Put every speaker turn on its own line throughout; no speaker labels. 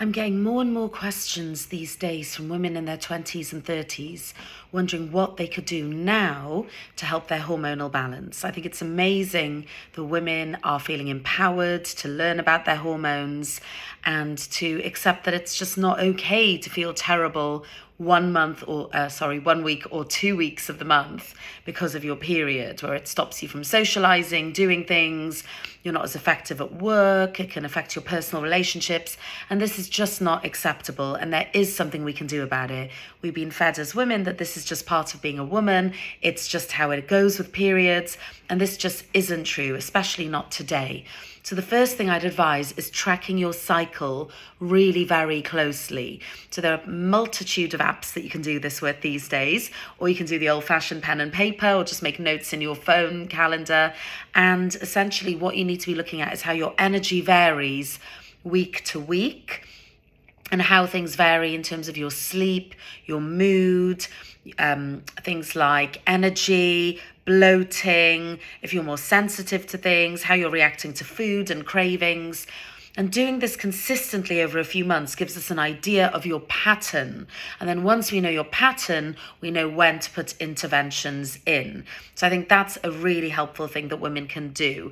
I'm getting more and more questions these days from women in their 20s and 30s wondering what they could do now to help their hormonal balance. I think it's amazing that women are feeling empowered to learn about their hormones and to accept that it's just not okay to feel terrible 1 week or 2 weeks of the month because of your period, where it stops you from socializing, doing things, you're not as effective at work, it can affect your personal relationships, and this is just not acceptable, and there is something we can do about it. We've been fed as women that this is just part of being a woman, it's just how it goes with periods, and this just isn't true, especially not today. So the first thing I'd advise is tracking your cycle really very closely. So there are a multitude of apps that you can do this with these days, or you can do the old-fashioned pen and paper, or just make notes in your phone calendar. And essentially what you need to be looking at is how your energy varies week to week, and how things vary in terms of your sleep, your mood, things like energy, bloating, if you're more sensitive to things, how you're reacting to food and cravings. And doing this consistently over a few months gives us an idea of your pattern. And then once we know your pattern, we know when to put interventions in. So I think that's a really helpful thing that women can do.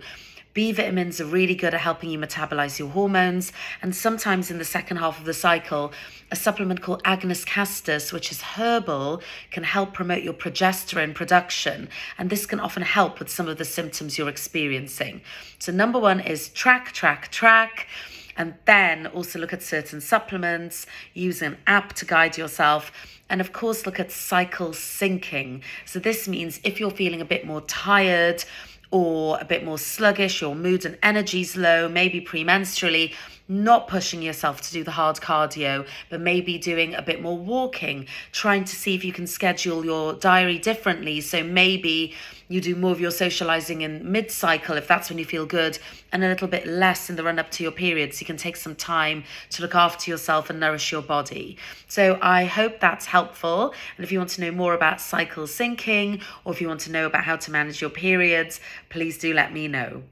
B vitamins are really good at helping you metabolize your hormones, and sometimes in the second half of the cycle, a supplement called Agnus castus, which is herbal, can help promote your progesterone production, and this can often help with some of the symptoms you're experiencing. So number one is track, and then also look at certain supplements, use an app to guide yourself, and of course look at cycle syncing. So this means if you're feeling a bit more tired, or a bit more sluggish, your mood and energy's low, maybe premenstrually, not pushing yourself to do the hard cardio, but maybe doing a bit more walking, trying to see if you can schedule your diary differently. So maybe you do more of your socializing in mid-cycle, if that's when you feel good, and a little bit less in the run-up to your period, so you can take some time to look after yourself and nourish your body. So I hope that's helpful. And if you want to know more about cycle syncing, or if you want to know about how to manage your periods, please do let me know.